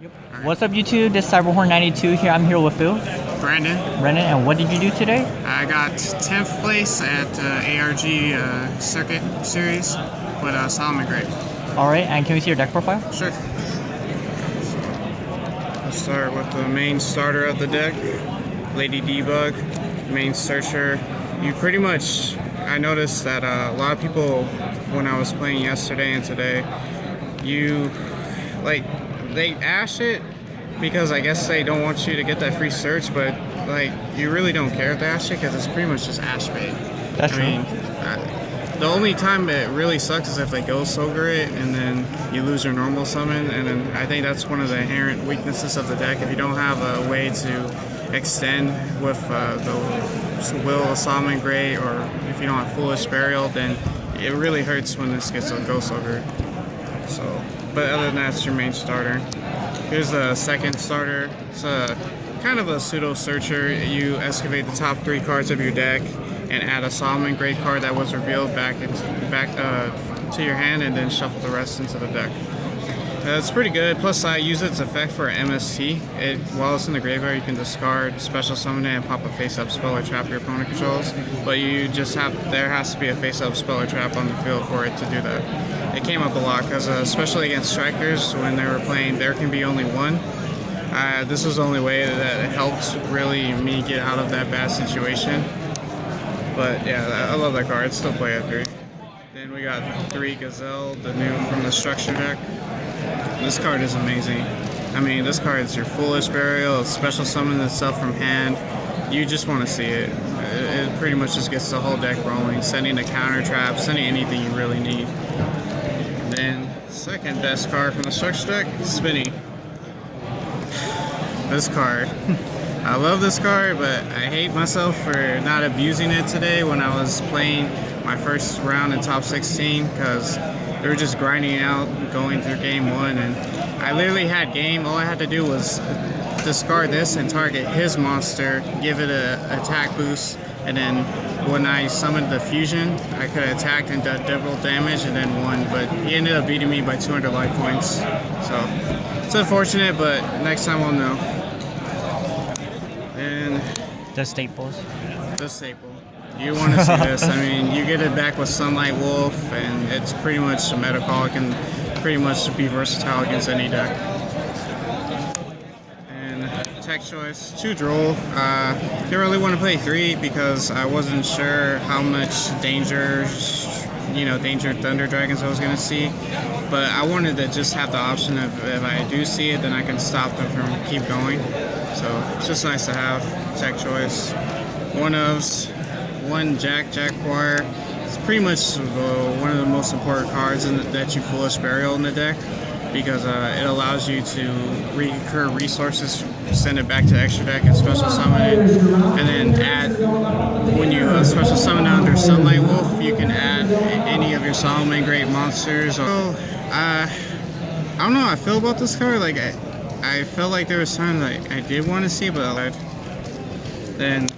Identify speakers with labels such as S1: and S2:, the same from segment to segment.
S1: Yep. Right. What's up, YouTube? This is Cyberhorn92 here. I'm here with Phil.
S2: Brandon,
S1: and what did you do today?
S2: I got 10th place at ARG Circuit Series with Salamangreat.
S1: Alright, and can we see your deck profile?
S2: Sure. I'll start with the main starter of the deck, Lady Debug, main searcher. You pretty much, I noticed that a lot of people, when I was playing yesterday and today, they ash it because I guess they don't want you to get that free search, but like you really don't care if they ash it because it's pretty much just ash bait.
S1: That's true.
S2: I mean, the only time it really sucks is if they go soaker it and then you lose your normal summon, and then I think that's one of the inherent weaknesses of the deck. If you don't have a way to extend with the will of Salamangreat, or if you don't have Foolish Burial, then it really hurts when this gets a go soaker. So, but other than that, it's your main starter. Here's the second starter. It's kind of a pseudo searcher. You excavate the top 3 cards of your deck and add a Salamangreat card that was revealed back to your hand, and then shuffle the rest into the deck. It's pretty good. Plus, I use its effect for MST. While it's in the graveyard, you can discard, special summon it, and pop a face-up spell or trap your opponent controls. But you just there has to be a face-up spell or trap on the field for it to do that. It came up a lot because, especially against strikers, when they were playing, there can be only one. This was the only way that it helped really me get out of that bad situation. But yeah, I love that card. It's still play at 3. Then we got 3 Gazelle, the new from the structure deck. This card is amazing. I mean, this card is your Foolish Burial, special summon itself from hand. You just want to see it. It pretty much just gets the whole deck rolling, sending a counter trap, sending anything you really need. Then, second best card from the structure deck, Spinny. This card. I love this card, but I hate myself for not abusing it today when I was playing my first round in top 16, because they were just grinding out, going through game 1, and I literally had game. All I had to do was discard this and target his monster, give it a attack boost, and then when I summoned the fusion, I could have attacked and done double damage and then won, but he ended up beating me by 200 life points. So it's unfortunate, but next time we'll know. And
S1: the staples.
S2: The staple. You want to see this. I mean, you get it back with Sunlight Wolf, and it's pretty much a meta call. It can pretty much be versatile against any deck. And tech choice, 2 Droll. Didn't really want to play 3 because I wasn't sure how much danger Thunder Dragons I was going to see. But I wanted to just have the option of, if I do see it, then I can stop them from keep going. So it's just nice to have tech choice. 1 Jaguar. It's pretty much one of the most important cards that you Foolish Burial in the deck, because it allows you to recur resources, send it back to extra deck and special summon it, and then add, when you special summon under Sunlight Wolf, you can add any of your Salamangreat monsters. So, I don't know how I feel about this card. Like, I felt like there was time that I did want to see, but then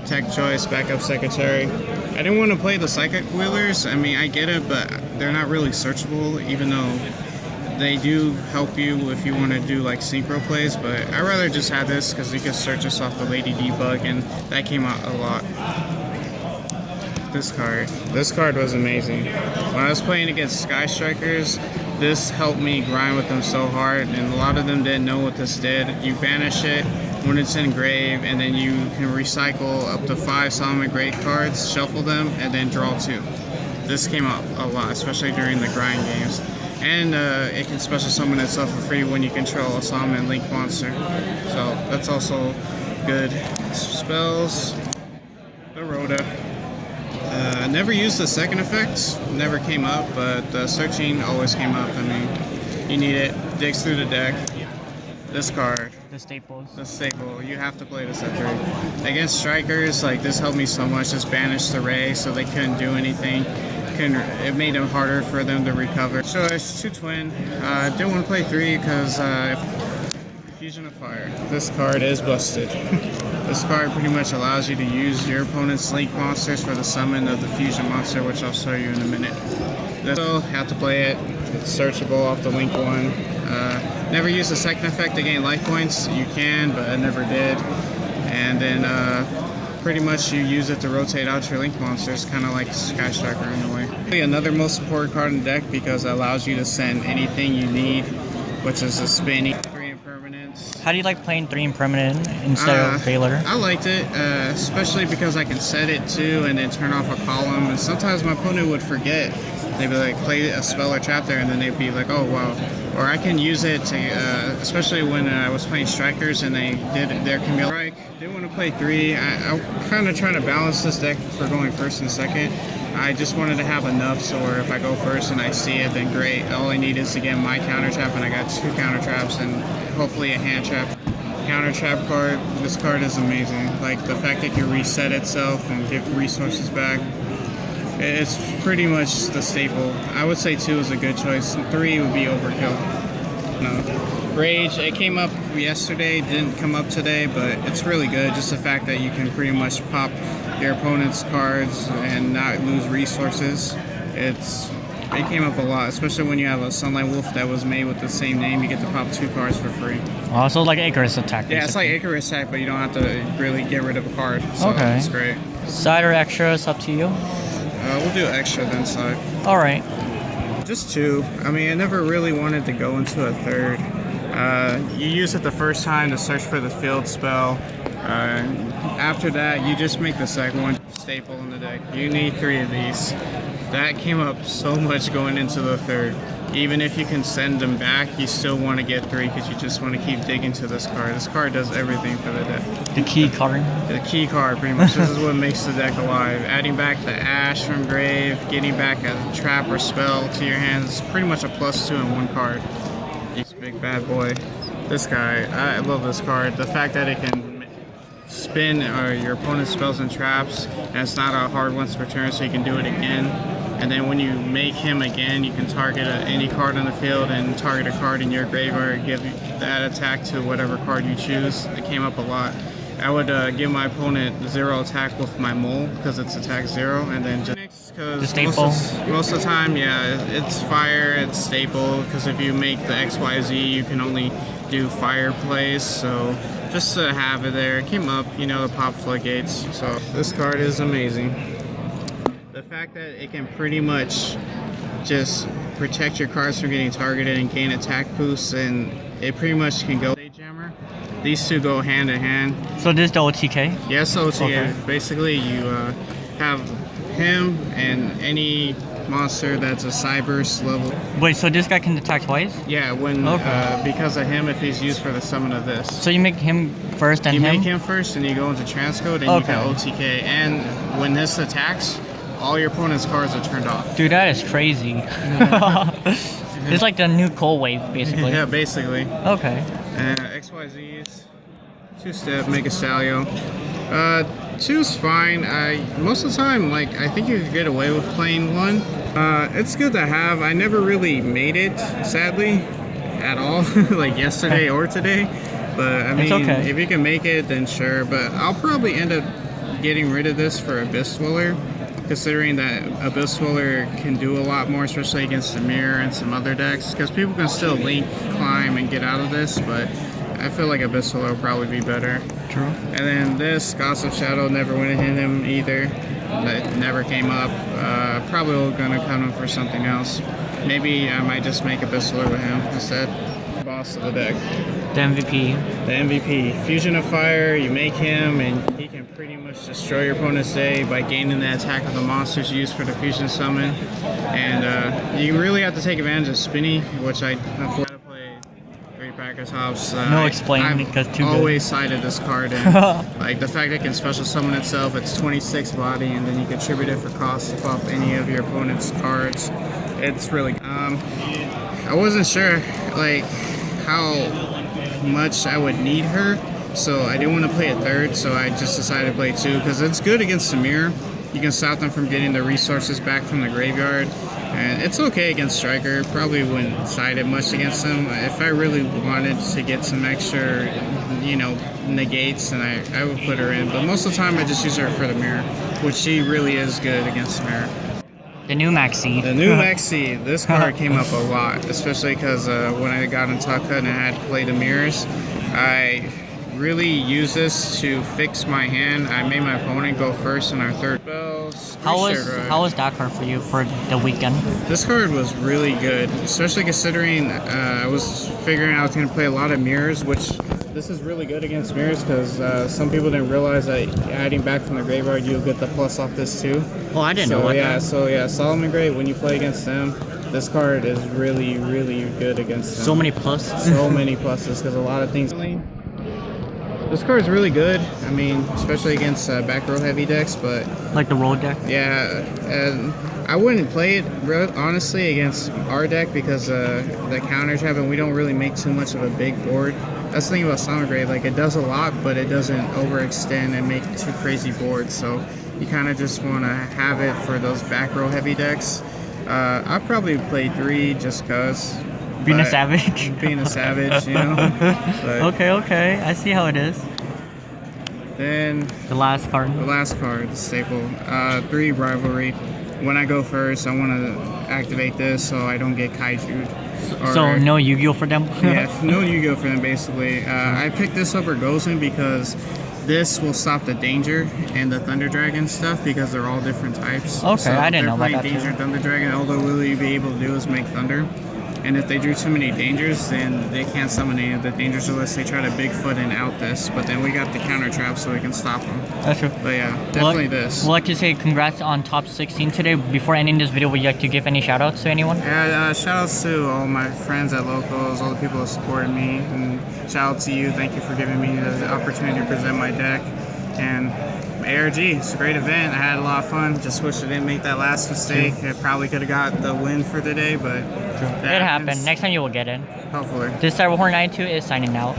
S2: tech choice, backup secretary. I didn't want to play the psychic wheelers. I mean, I get it, but they're not really searchable, even though they do help you if you want to do like synchro plays. But I'd rather just have this because you can search us off the Lady Debug, and that came out a lot. This card was amazing. When I was playing against Sky Strikers, this helped me grind with them so hard, and a lot of them didn't know what this did. You banish it when it's in grave, and then you can recycle up to 5 Salamangreat cards, shuffle them, and then draw 2. This came out a lot, especially during the grind games. And it can special summon itself for free when you control a Summon Link monster. So that's also good. Spells, the Rhoda. Never used the second effect, never came up, but the searching always came up. I mean, you need it. Digs through the deck. This card.
S1: The staples.
S2: The staple. You have to play this at 3. Against strikers, like, this helped me so much. Just banish the Ray so they couldn't do anything. It made it harder for them to recover. Choice, 2 Twin. Didn't want to play 3 because Fusion of Fire. This card is busted. This card pretty much allows you to use your opponent's Link monsters for the summon of the Fusion monster, which I'll show you in a minute. So, have to play it. It's searchable off the Link one. Never use the second effect to gain life points. You can, but I never did. And then pretty much you use it to rotate out your link monsters, kind of like Sky Striker in a way. Another most important card in the deck because it allows you to send anything you need, which is a spinning 3 impermanence.
S1: How do you like playing 3 impermanent instead of Failure?
S2: I liked it, especially because I can set it too and then turn off a column. And sometimes my opponent would forget. They'd be like, play a spell or trap there, and then they'd be like, oh wow. Or I can use it to, especially when I was playing strikers and they did their Camille strike. Didn't want to play 3. I kind of trying to balance this deck for going first and second. I just wanted to have enough so where if I go first and I see it, then great. All I need is to get my counter trap, and I got 2 counter traps and hopefully a hand trap. Counter trap card, this card is amazing. Like the fact that it can reset itself and give resources back. It's pretty much the staple. I would say 2 is a good choice. 3 would be overkill. No. Rage, it came up yesterday, didn't come up today, but it's really good. Just the fact that you can pretty much pop your opponent's cards and not lose resources. It came up a lot, especially when you have a Sunlight Wolf that was made with the same name. You get to pop 2 cards for free.
S1: Also like Icarus attack.
S2: Yeah, it's like Icarus attack, but you don't have to really get rid of a card. So
S1: okay.
S2: It's great.
S1: Side or extra, it's up to you.
S2: We'll do extra then side.
S1: Alright.
S2: Just 2. I mean, I never really wanted to go into a 3rd. You use it the first time to search for the field spell. After that, you just make the second one staple in the deck. You need 3 of these. That came up so much going into the 3rd. Even if you can send them back, you still want to get 3 because you just want to keep digging to this card. This card does everything for the deck.
S1: The key card?
S2: The key card, pretty much. This is what makes the deck alive. Adding back the Ash from grave, getting back a trap or spell to your hands, is pretty much a +2 in 1 card. This big bad boy. This guy, I love this card. The fact that it can spin your opponent's spells and traps, and it's not a hard once per turn, so you can do it again. And then when you make him again, you can target any card on the field and target a card in your graveyard, give that attack to whatever card you choose. It came up a lot. I would give my opponent 0 attack with my mole because it's attack 0, and then just because most of the time, yeah, it's fire, it's staple, because if you make the XYZ, you can only do fire plays, so just to have it there. It came up, you know, the pop floodgates, so this card is amazing. The fact that it can pretty much just protect your cards from getting targeted and gain attack boosts, and it pretty much can go Jammer. These 2 go hand in hand.
S1: So this is the OTK?
S2: Yes, OTK.
S1: Okay.
S2: Basically, you have him and any monster that's a Cyberse level.
S1: Wait, so this guy can attack twice?
S2: Yeah, when because of him, if he's used for the summon of this.
S1: So you make him first and
S2: you make him first, and you go into transcode, and you can OTK. And when this attacks, all your opponent's cards are turned off.
S1: Dude, that is crazy. It's like the new Cold Wave, basically.
S2: Yeah, basically.
S1: Okay.
S2: XYZs, 2-step, Mega Stallion. 2's fine. Most of the time, like, I think you could get away with playing 1. It's good to have. I never really made it, sadly, at all, like yesterday or today. But I mean, if you can make it, then sure. But I'll probably end up getting rid of this for Abyss Dweller, considering that Abyss Dweller can do a lot more, especially against the Mirror and some other decks, because people can still link, climb, and get out of this, but I feel like Abyss Dweller will probably be better.
S1: True.
S2: And then this, Gods of Shadow, never went in him either. That never came up. Probably gonna come in for something else. Maybe I might just make Abyss Dweller with him instead. Boss of the deck.
S1: The MVP.
S2: The MVP. Fusion of Fire, you make him, and he can pretty much destroy your opponent's day by gaining the attack of the monsters used for the fusion summon. And you really have to take advantage of Spinny, which I unfortunately play 3 Packers Hops.
S1: No explaining because
S2: I've always sided this card in. Like the fact that it can special summon itself, it's 26 body, and then you contribute it for cost to pop any of your opponent's cards. It's really I wasn't sure like how much I would need her, so I didn't want to play a 3rd, so I just decided to play 2 because it's good against the Mirror. You can stop them from getting the resources back from the graveyard, and it's okay against Striker. Probably wouldn't side it much against them. If I really wanted to get some extra, you know, negates, then I would put her in, but most of the time I just use her for the Mirror, which she really is good against the Mirror.
S1: The new Maxi.
S2: The new Maxi. This card came up a lot, especially because when I got in Tuck Cut and I had to play the mirrors, I really used this to fix my hand. I made my opponent go first in our third spells.
S1: How was that card for you for the weekend?
S2: This card was really good, especially considering I was figuring I was going to play a lot of mirrors, which this is really good against mirrors because some people didn't realize that adding back from the graveyard you'll get the plus off this too.
S1: Oh, I didn't know that.
S2: So yeah, Salamangreat, when you play against them, this card is really, really good against them.
S1: So many pluses.
S2: So many pluses because a lot of things. This card is really good. I mean, especially against back row heavy decks, but
S1: like the roll deck.
S2: Yeah, and I wouldn't play it honestly against our deck because the counter trap and we don't really make too much of a big board. That's the thing about Salamangreat, like it does a lot, but it doesn't overextend and make too crazy boards. So you kind of just want to have it for those back row heavy decks. I'll probably play 3 just cause.
S1: Being a savage.
S2: Being a savage, you know. But
S1: okay. I see how it is.
S2: Then
S1: the last card.
S2: The staple. 3 rivalry. When I go first, I want to activate this so I don't get kaiju'd.
S1: So no Yu-Gi-Oh for them?
S2: Yeah, no Yu-Gi-Oh for them basically. I picked this over Gozen because this will stop the Danger and the Thunder Dragon stuff because they're all different types.
S1: Okay, so I didn't know about that.
S2: Danger and Thunder Dragon, all they'll really be able to do is make Thunder. And if they drew too many Dangers, then they can't summon any of the Dangers unless they try to Bigfoot and out this. But then we got the counter trap so we can stop them.
S1: That's true.
S2: But yeah, definitely this.
S1: We'd like to say congrats on top 16 today. Before ending this video, would you like to give any shout outs to anyone?
S2: Yeah, shout outs to all my friends at Locals, all the people that supported me. And shout out to you. Thank you for giving me the opportunity to present my deck. And ARG, it's a great event. I had a lot of fun. Just wish I didn't make that last mistake. I probably could have got the win for the day, but
S1: it happened. Next time you will get it.
S2: Hopefully.
S1: This Cyberhorn 92 is signing out.